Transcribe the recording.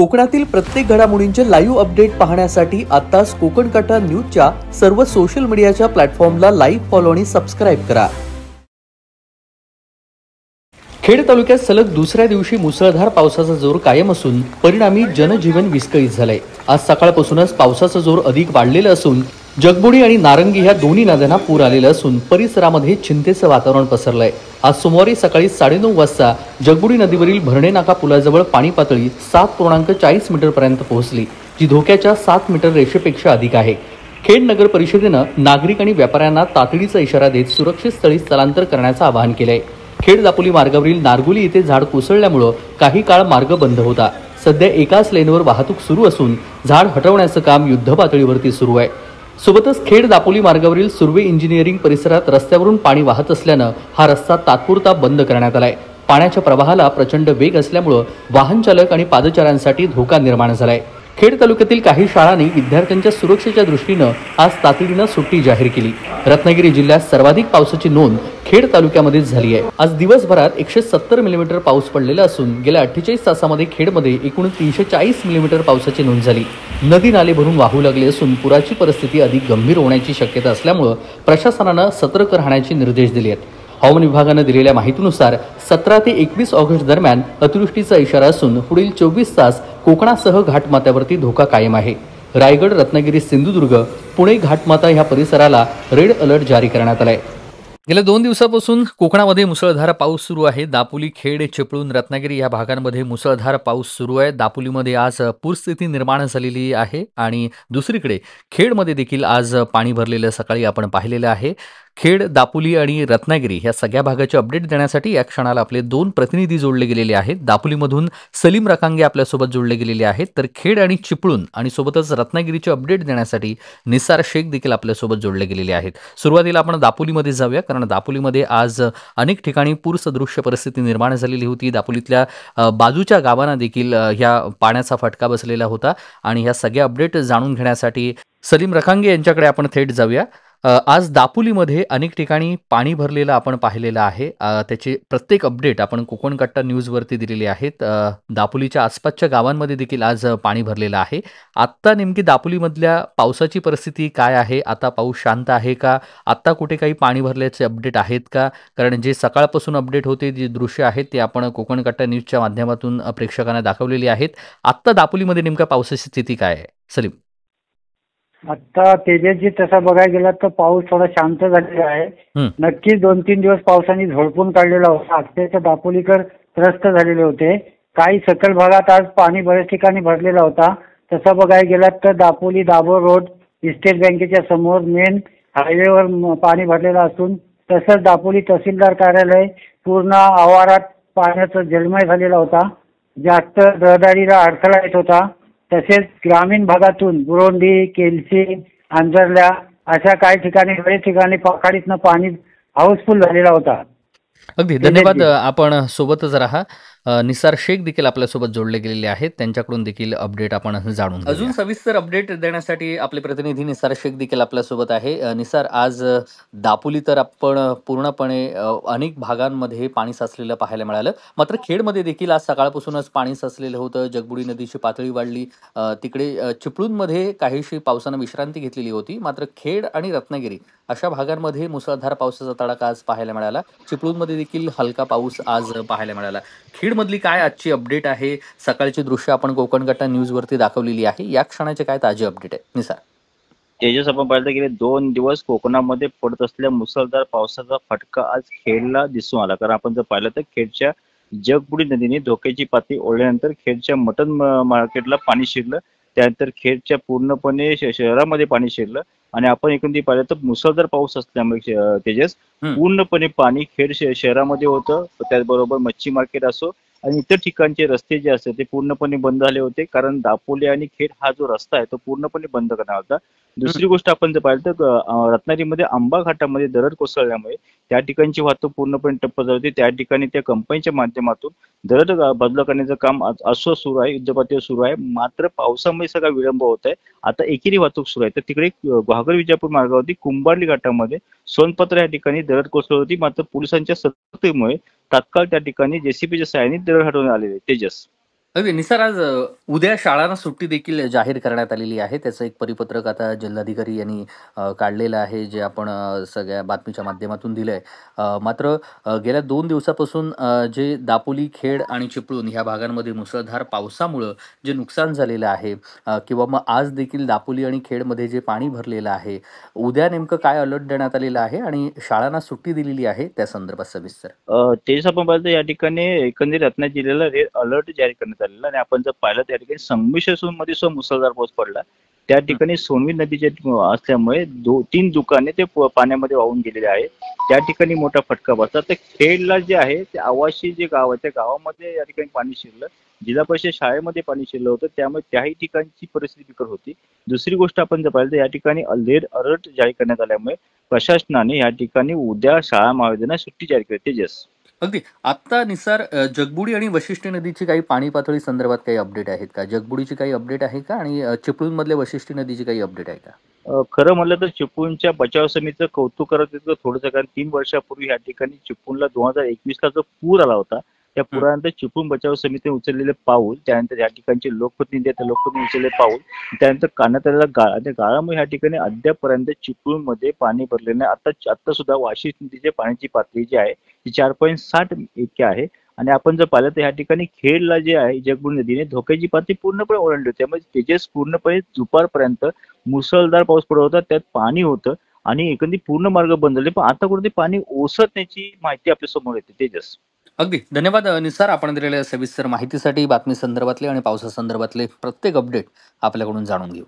कोकणातील प्रत्येक घडामोडींचे लाईव्ह अपडेट पाहण्यासाठी आताच कोकण कटा न्यूजच्या सर्व सोशल मीडियाच्या प्लॅटफॉर्मला लाईक, फॉलो आणि सबस्क्राईब करा। खेड तालुक्यात सलग दुसऱ्या दिवशी मुसळधार पावसाचा जोर कायम असून परिणामी जनजीवन विस्कळीत झालंय। आज सकाळपासूनच पावसाचा जोर अधिक वाढलेला असून जगबुडी आणि नारंगी ह्या दोन्ही नद्यांना पूर आलेला असून परिसरामध्ये चिंतेचं वातावरण पसरलंय। आज सोमवारी सकाळी 9:30 वाजता जगबुडी नदीवरील भरणे नाका पुलाजवळ पाणी पातळी 7.40 मीटर पर्यंत पोहोचली, जी धोक्याच्या 7 मीटर रेषेपेक्षा अधिक आहे। खेड नगर परिषदेनं नागरिक आणि व्यापाऱ्यांना तातडीचा इशारा देत सुरक्षित स्थळी स्थलांतर करण्याचं आवाहन केलंय। खेड दापोली मार्गावरील नारगोली येथे झाड कोसळल्यामुळे काही काळ मार्ग बंद होता। सध्या एकाच लेनवर वाहतूक सुरू असून झाड हटवण्याचं काम युद्धपातळीवरती सुरू आहे। सोबतच खेड दापोली मार्गावरील सुर्वे इंजिनिअरिंग परिसरात रस्त्यावरून पाणी वाहत असल्यानं हा रस्ता तात्पुरता बंद करण्यात आलाय। पाण्याच्या प्रवाहाला प्रचंड वेग असल्यामुळे वाहन चालक आणि पादचाऱ्यांसाठी धोका निर्माण झालाय। खेड तालुक्यातील काही शाळांनी विद्यार्थ्यांच्या सुरक्षेच्या दृष्टीनं आज तातडीनं सुट्टी जाहीर केली। रत्नागिरी जिल्ह्यात सर्वाधिक पावसाची नोंद खेड तालुक्यामध्ये झाली आहे। आज दिवसभरात 170 मिलीमीटर पाऊस पडलेला असून गेल्या 48 तासामध्ये खेडमध्ये एकूण 340 मिलीमीटर पावसाची नोंद झाली। नदी नाले भरून वाहू लागले असून पुराची परिस्थिती अधिक गंभीर होण्याची शक्यता असल्यामुळे प्रशासनानं सतर्क राहण्याचे निर्देश दिले आहेत। हवामान विभागानं दिलेल्या माहितीनुसार 17 ते 21 ऑगस्ट दरम्यान अतिवृष्टीचा इशारा असून पुढील 24 तास कोकणासह घाटमाथ्यावरती धोका कायम आहे। रायगड, रत्नागिरी, सिंधुदुर्ग, पुणे घाटमाथा ह्या परिसराला रेड अलर्ट जारी करण्यात आलाय। गेल्या 2 दिवसापासून कोकणामध्ये मुसळधार पाऊस सुरू आहे। दापोली, खेड, चिपळूण, रत्नागिरी या भागांमध्ये मुसळधार पाऊस सुरू आहे। दापोलीमध्ये आज पूरस्थिती निर्माण झालेली आहे आणि दुसरीकडे खेडमध्ये देखील आज पाणी भरलेलं सकाळी आपण पाहिलेलं आहे। खेड, दापोली आणि रत्नागिरी ह्या सगळ्या भागाचे अपडेट देण्यासाठी या क्षणाला आपले 2 प्रतिनिधी जोडले गेलेले आहेत। दापोलीमधून सलीम रकांगे आपल्यासोबत जोडले गेलेले आहेत, तर खेड आणि चिपळूण आणि सोबतच रत्नागिरीचे अपडेट देण्यासाठी निसार शेख देखील आपल्यासोबत जोडले गेलेले आहेत। सुरुवातीला आपण दापोलीमध्ये जाऊया, कारण दापोलीमध्ये आज अनेक ठिकाणी पूरसदृश्य परिस्थिती निर्माण झालेली होती। दापोलीतल्या बाजूच्या गावांना देखील ह्या पाण्याचा फटका बसलेला होता आणि ह्या सगळ्या अपडेट जाणून घेण्यासाठी सलीम रकांगे यांच्याकडे आपण थेट जाऊया। आज दापोलीमध्ये अनेक ठिकाणी पाणी भरलेलं आपण पाहिलेलं आहे। त्याचे प्रत्येक अपडेट आपण कोकण कट्टा न्यूजवरती दिलेले आहेत। दापोलीच्या आसपासच्या गावांमध्ये देखील आज पाणी भरलेलं आहे। आत्ता नेमकी दापोलीमधल्या पावसाची परिस्थिती काय आहे? आता पाऊस शांत आहे का? आत्ता कुठे काही पाणी भरल्याचे अपडेट आहेत का? कारण जे सकाळपासून अपडेट होते, जे दृश्य आहेत ते आपण कोकण कट्टा न्यूजच्या माध्यमातून प्रेक्षकांना दाखवलेली आहेत। आत्ता दापोलीमध्ये नेमका पावसाची स्थिती काय आहे सलीम? आता तेजसजी तसं बघायला गेला तर पाऊस थोडा शांत झालेला आहे। नक्कीच 2-3 दिवस पावसाने झोडपून काढलेला होता। अक्षरशः दापोलीकर त्रस्त झालेले होते। काही सखल भागात आज पाणी बऱ्याच ठिकाणी भरलेला होता। तसं बघायला गेलात तर दापोली दाभोळ रोड स्टेट बँकेच्या समोर मेन हायवेवर पाणी भरलेलं असून तसंच दापोली तहसीलदार कार्यालय पूर्ण आवारात पाण्याचा जलमय झालेला होता। जास्त रहदारीला अडथळा येत होता। तसेच ग्रामीण भागातून बुरोंडी, केलसी, आंजरल्या अशा काही ठिकाणी बरेच ठिकाणी पाखाडीतनं पाणी हाऊसफुल झालेला होता। अगदी धन्यवाद। आपण सोबतच राहा। निसार शेख देखील आपल्यासोबत जोडले गेलेले आहेत, त्यांच्याकडून देखील अपडेट आपण जाणून अजून सविस्तर अपडेट देण्यासाठी आपले प्रतिनिधी निसार शेख देखील आपल्यासोबत आहे। निसार, आज दापोली तर आपण पूर्णपणे अनेक भागांमध्ये पाणी साचलेलं पाहायला मिळालं, मात्र खेडमध्ये देखील आज सकाळपासूनच पाणी साचलेलं होतं। जगबुडी नदीची पातळी वाढली। तिकडे चिपळूणमध्ये काहीशी पावसानं विश्रांती घेतलेली होती, मात्र खेड आणि रत्नागिरी अशा भागांमध्ये मुसळधार पावसाचा तडाखा आज पाहायला मिळाला। चिपळूणमध्ये देखील हलका पाऊस आज पाहायला मिळाला। खेडमधली काय आजची अपडेट आहे? सकाळची दृश्य आपण कोकण कट्टा न्यूजवरती दाखवलेली आहे। या क्षणाचे काय ताजे अपडेट आहे निसार? तेजस, आपण पाहिलं गेले 2 दिवस कोकणामध्ये पडत असलेल्या मुसळधार पावसाचा फटका आज खेडला दिसून आला। कारण आपण जर पाहिलं तर खेडच्या जगबुडी नदीने धोक्याची पातळी ओलांडल्यानंतर खेडच्या मटन मार्केटला पाणी शिरलं। त्यानंतर खेडच्या पूर्णपणे शहरामध्ये पाणी शिरलं आणि आपण एकंदरीत पाहिलं तर मुसळधार पाऊस असल्यामुळे तेजस पूर्णपणे पाणी खेड शहरामध्ये होतं। त्याचबरोबर मच्छी मार्केट असो आणि इतर ठिकाणचे रस्ते जे असतात ते पूर्णपणे बंद झाले होते, कारण दापोली आणि खेड हा जो रस्ता आहे तो पूर्णपणे बंद करण्यात होता। दुसरी गोष्ट आपण जर पाहिलं तर रत्नागिरीमध्ये आंबा घाटामध्ये दरड कोसळल्यामुळे त्या ठिकाणची वाहतूक पूर्णपणे ठप्प झाली होती। त्या ठिकाणी त्या कंपनीच्या माध्यमातून दरड बाजूला करण्याचं काम असं सुरू आहे, युद्धपातळीवर सुरू आहे। मात्र पावसामुळे सगळा विलंब होत आहे। आता एकेरी वाहतूक सुरू आहे। तर तिकडे गुहागर विजापूर मार्गावरती कुंभारली घाटामध्ये सोनपत्र या ठिकाणी दरड कोसळली होती, मात्र पोलिसांच्या सतर्कतेमुळे तात्काळ त्या ठिकाणी जेसीबीच्या सहाय्याने दरड हटवण्यात आलेले। तेजस, अगदी निसार आज उद्या शाळांना सुट्टी देखील जाहीर करण्यात आलेली आहे. त्याचं एक परिपत्रक आता जिल्हाधिकारी यांनी काढलेलं आहे, जे आपण सगळ्या बातमीच्या माध्यमातून दिलंय. मात्र गेल्या 2 दिवसापासून जे दापोली, खेड आणि चिपळूण ह्या भागांमध्ये मुसळधार पावसामुळं जे नुकसान झालेलं आहे, किंवा मग आज देखील दापोली आणि खेडमध्ये जे पाणी भरलेलं आहे, उद्या नेमकं काय अलर्ट देण्यात आलेला आहे आणि शाळांना सुट्टी दिलेली आहे, त्या संदर्भात सविस्तर. तेच आपण पाहिलं तर या ठिकाणी एकंदरीत रत्नागिरी जिल्ह्याला रेड अलर्ट जारी करण्यात आलेला आणि आपण जर पाहिलं त्या ठिकाणी संमिश्र मध्ये सुद्धा मुसळधार पाऊस पडला. त्या ठिकाणी सोनवी नदीच्या असल्यामुळे 3 दुकाने ते पाण्यामध्ये वाहून गेलेले आहे. त्या ठिकाणी मोठा फटका बसला. तर खेडला जे आहे ते आवाशी जे गाव आहे त्या गावामध्ये या ठिकाणी पाणी शिरलं. जिल्हा परिषद शाळेमध्ये पाणी शिरलं होतं, त्यामुळे त्याही ठिकाणची परिस्थिती बिकट होती. दुसरी गोष्ट आपण जर पाहिलं तर या ठिकाणी रेड अलर्ट जारी करण्यात आल्यामुळे प्रशासनाने या ठिकाणी उद्या शाळा महाविद्यालयांना सुट्टी जारी केली. तेजस. अगदी. आत्ता निसार जगबुडी आणि वाशिष्ठी नदीची काही पाणी पातळी संदर्भात काही अपडेट आहेत का? जगबुडीची काही अपडेट आहे का? आणि चिपळूणमधल्या वाशिष्ठी नदीची काही अपडेट आहे का? खरं म्हणलं तर चिपळूणच्या बचाव समितीचं कौतुक करत येतं थोडंसं, कारण 3 वर्षापूर्वी या ठिकाणी चिपळूणला 2021ला जो पूर आला होता, त्या पुरानंतर चिपळूण बचाव समितीने उचललेले पाऊल, त्यानंतर या ठिकाणचे लोकप्रतिनिधी आहेत, त्या लोकप्रतिनिधी उचललेले पाऊल, त्यानंतर काढण्यात आलेला गाळा, त्या गाळामुळे या ठिकाणी अद्यापपर्यंत चिपळूणमध्ये पाणी भरलेलं नाही. आता सुद्धा वाशी नदीच्या पाण्याची पातळी जी आहे ती 4.60 इतकी आहे. आणि आपण जर पाहिलं तर या ठिकाणी खेडला जे आहे जगबुडी नदीने धोक्याची पातळी पूर्णपणे ओलांडली होती. त्यामुळे तेजस पूर्णपणे दुपारपर्यंत मुसळधार पाऊस पडत होता, त्यात पाणी होतं आणि एकंदरीत पूर्ण मार्ग बंद झाले. पण आता कुठे पाणी ओसरण्याची माहिती आपल्या समोर येते. तेजस. अगदी. धन्यवाद निसार, आपण दिलेल्या सविस्तर माहितीसाठी. बातमी संदर्भातले आणि पावसासंदर्भातले प्रत्येक अपडेट आपल्याकडून जाणून घेऊ.